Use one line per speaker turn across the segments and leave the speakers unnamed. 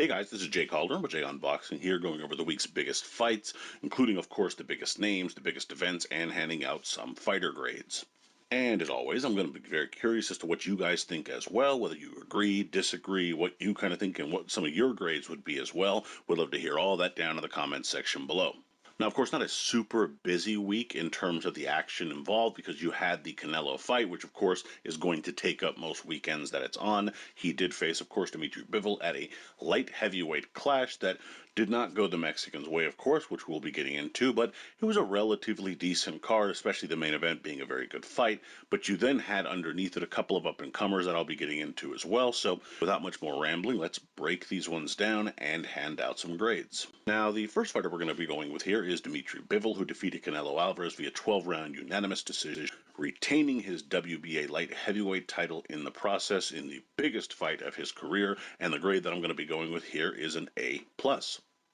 Hey guys, this is Jay Calder with Jay Unboxing here, going over the week's biggest fights, including of course the biggest names, the biggest events, and handing out some fighter grades. And as always, I'm going to be very curious as to what you guys think as well, whether you agree, disagree, what you kind of think, and what some of your grades would be as well. Would love to hear all that down in the comments section below. Now, of course, not a super busy week in terms of the action involved because you had the Canelo fight, which, of course, is going to take up most weekends that it's on. He did face, of course, Dmitry Bivol at a light heavyweight clash that did not go the Mexicans' way, of course, which we'll be getting into, but it was a relatively decent card, especially the main event being a very good fight. But you then had underneath it a couple of up-and-comers that I'll be getting into as well. So without much more rambling, let's break these ones down and hand out some grades. Now, the first fighter we're going to be going with here is Dmitry Bivol, who defeated Canelo Alvarez via 12-round unanimous decision, retaining his WBA light heavyweight title in the process in the biggest fight of his career, and the grade that I'm going to be going with here is an A+.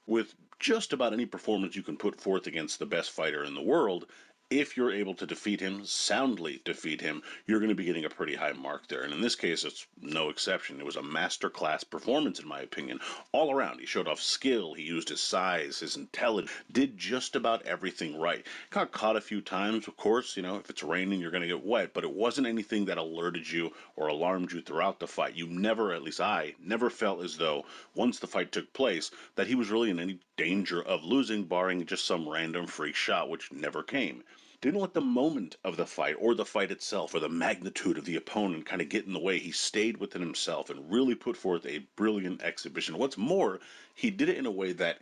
With just about any performance you can put forth against the best fighter in the world, if you're able to defeat him, soundly defeat him, you're going to be getting a pretty high mark there. And in this case, it's no exception. It was a masterclass performance, in my opinion, all around. He showed off skill, he used his size, his intelligence, did just about everything right. Got caught a few times, of course. You know, if it's raining, you're going to get wet, but it wasn't anything that alerted you or alarmed you throughout the fight. You never, at least I, never felt as though, once the fight took place, that he was really in any danger of losing, barring just some random freak shot, which never came. Didn't let the moment of the fight or the fight itself or the magnitude of the opponent kind of get in the way. He stayed within himself and really put forth a brilliant exhibition. What's more, he did it in a way that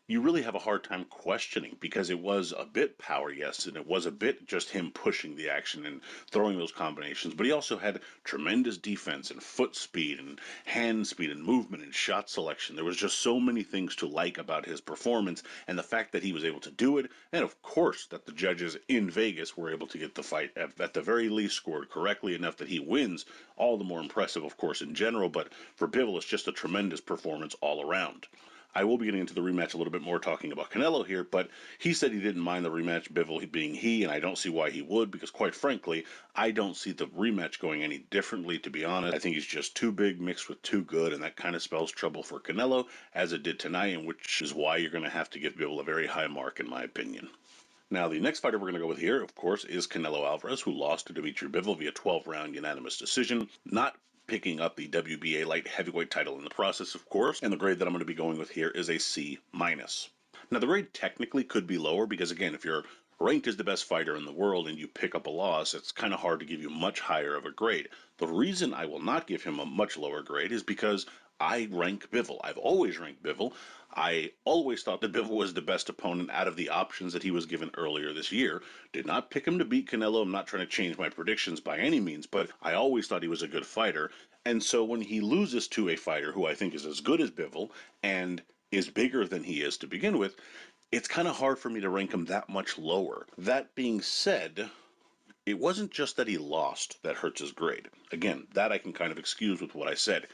you really have a hard time questioning, because it was a bit power, yes, and it was a bit just him pushing the action and throwing those combinations, but he also had tremendous defense and foot speed and hand speed and movement and shot selection. There was just so many things to like about his performance, and the fact that he was able to do it, and of course that the judges in Vegas were able to get the fight at the very least scored correctly enough that he wins, all the more impressive, of course, in general. But for Bivol, it's just a tremendous performance all around. I will be getting into the rematch a little bit more, talking about Canelo here, but he said he didn't mind the rematch, Bivol being he, and I don't see why he would, because quite frankly, I don't see the rematch going any differently, to be honest. I think he's just too big mixed with too good, and that kind of spells trouble for Canelo, as it did tonight, and which is why you're going to have to give Bivol a very high mark, in my opinion. Now, the next fighter we're going to go with here, of course, is Canelo Alvarez, who lost to Dmitry Bivol via 12-round unanimous decision, not picking up the WBA light heavyweight title in the process, of course, and the grade that I'm going to be going with here is a C-. Now, the grade technically could be lower because, again, if you're ranked as the best fighter in the world and you pick up a loss, it's kind of hard to give you much higher of a grade. The reason I will not give him a much lower grade is because I rank Bivol. I've always ranked Bivol. I always thought that Bivol was the best opponent out of the options that he was given earlier this year. Did not pick him to beat Canelo. I'm not trying to change my predictions by any means, but I always thought he was a good fighter. And so when he loses to a fighter who I think is as good as Bivol and is bigger than he is to begin with, it's kind of hard for me to rank him that much lower. That being said, it wasn't just that he lost that hurts his grade. Again, that I can kind of excuse with what I said.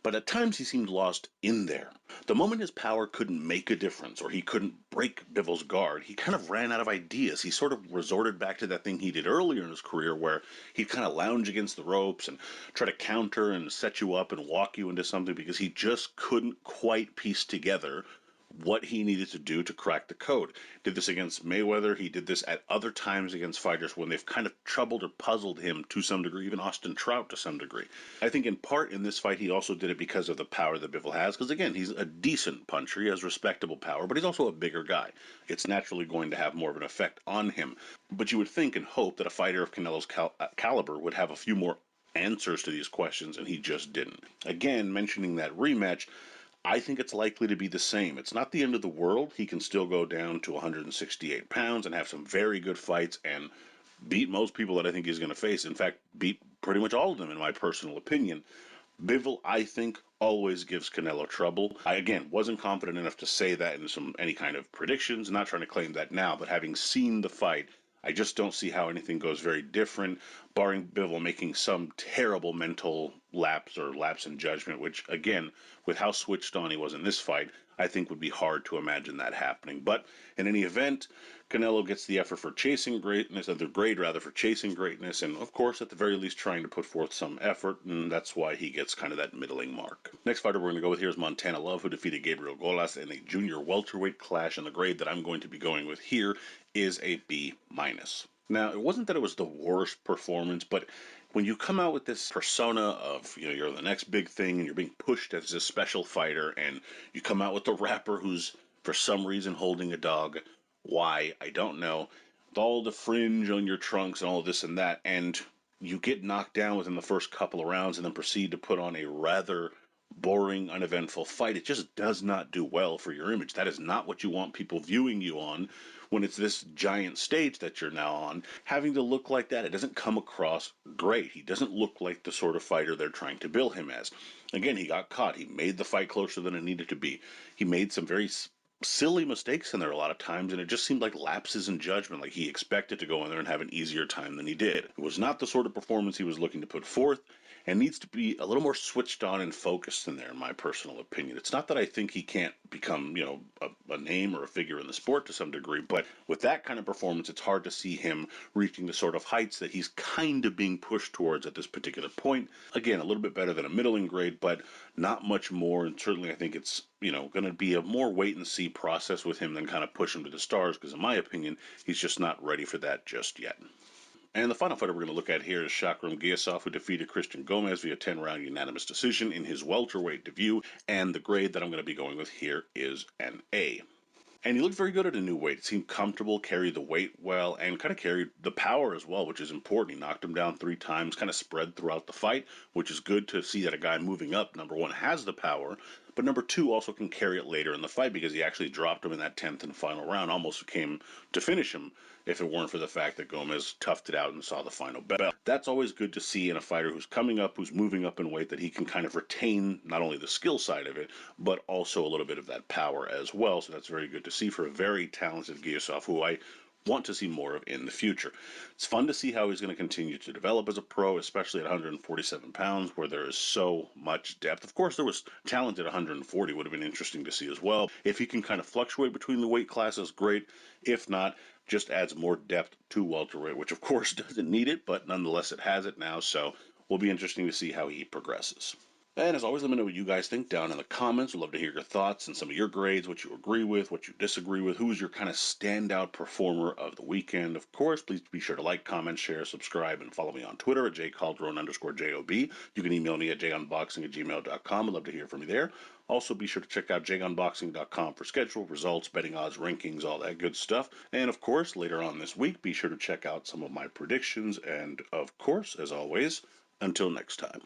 But at times he seemed lost in there. The moment his power couldn't make a difference, or he couldn't break Bivol's guard, he kind of ran out of ideas. He sort of resorted back to that thing he did earlier in his career where he'd kind of lounge against the ropes and try to counter and set you up and walk you into something, because he just couldn't quite piece together what he needed to do to crack the code. Did this against Mayweather. He did this at other times against fighters when they've kind of troubled or puzzled him to some degree, even Austin Trout to some degree. I think in part in this fight he also did it because of the power that Bivol has, because again, he's a decent puncher. He has respectable power, but he's also a bigger guy. It's naturally going to have more of an effect on him. But you would think and hope that a fighter of Canelo's caliber would have a few more answers to these questions, and he just didn't. Again, mentioning that rematch, I think it's likely to be the same. It's not the end of the world. He can still go down to 168 pounds and have some very good fights and beat most people that I think he's going to face. In fact, beat pretty much all of them, in my personal opinion. Bivol, I think, always gives Canelo trouble. I, again, wasn't confident enough to say that in any kind of predictions. Not trying to claim that now, but having seen the fight, I just don't see how anything goes very different, barring Bivol making some terrible mental lapse in judgment, which again, with how switched on he was in this fight, I think would be hard to imagine that happening. But in any event, Canelo gets the effort for chasing greatness, the grade rather, for chasing greatness, and of course, at the very least, trying to put forth some effort, and that's why he gets kind of that middling mark. Next fighter we're going to go with here is Montana Love, who defeated Gabriel Golas in a junior welterweight clash, and the grade that I'm going to be going with here is a B-. Now, it wasn't that it was the worst performance, but when you come out with this persona of, you're the next big thing and you're being pushed as a special fighter, and you come out with the rapper who's for some reason holding a dog, why, I don't know, with all the fringe on your trunks and all of this and that, and you get knocked down within the first couple of rounds and then proceed to put on a rather boring, uneventful fight, it just does not do well for your image. That is not what you want people viewing you on when it's this giant stage that you're now on. Having to look like that, it doesn't come across great. He doesn't look like the sort of fighter they're trying to bill him as. Again, he got caught. He made the fight closer than it needed to be. He made some very silly mistakes in there a lot of times, and it just seemed like lapses in judgment, like he expected to go in there and have an easier time than he did. It was not the sort of performance he was looking to put forth, and needs to be a little more switched on and focused in there, in my personal opinion. It's not that I think he can't become, a name or a figure in the sport to some degree, but with that kind of performance, it's hard to see him reaching the sort of heights that he's kind of being pushed towards at this particular point. Again, a little bit better than a middling grade, but not much more, and certainly I think it's, going to be a more wait and see process with him than kind of push him to the stars, because in my opinion, he's just not ready for that just yet. And the final fighter we're going to look at here is Shakhram Giyasov, who defeated Christian Gomez via 10-round unanimous decision in his welterweight debut, and the grade that I'm going to be going with here is an A. And he looked very good at a new weight. It seemed comfortable, carried the weight well, and kind of carried the power as well, which is important. He knocked him down 3 times, kind of spread throughout the fight, which is good to see that a guy moving up, number one, has the power, but number two, also can carry it later in the fight, because he actually dropped him in that 10th and final round, almost came to finish him if it weren't for the fact that Gomez toughed it out and saw the final bell. That's always good to see in a fighter who's coming up, who's moving up in weight, that he can kind of retain not only the skill side of it, but also a little bit of that power as well. So that's very good to see for a very talented Giyasov, who I want to see more of in the future. It's fun to see how he's going to continue to develop as a pro, especially at 147 pounds, where there is so much depth. Of course, there was talent at 140, would have been interesting to see as well. If he can kind of fluctuate between the weight classes, great. If not, just adds more depth to welterweight, which of course doesn't need it, but nonetheless it has it now, so will be interesting to see how he progresses. And as always, let me know what you guys think down in the comments. We'd love to hear your thoughts and some of your grades, what you agree with, what you disagree with, who's your kind of standout performer of the weekend. Of course, please be sure to like, comment, share, subscribe, and follow me on Twitter at jcalderon_JOB. You can email me at junboxing@gmail.com. I'd love to hear from you there. Also, be sure to check out junboxing.com for schedule, results, betting odds, rankings, all that good stuff. And of course, later on this week, be sure to check out some of my predictions. And of course, as always, until next time.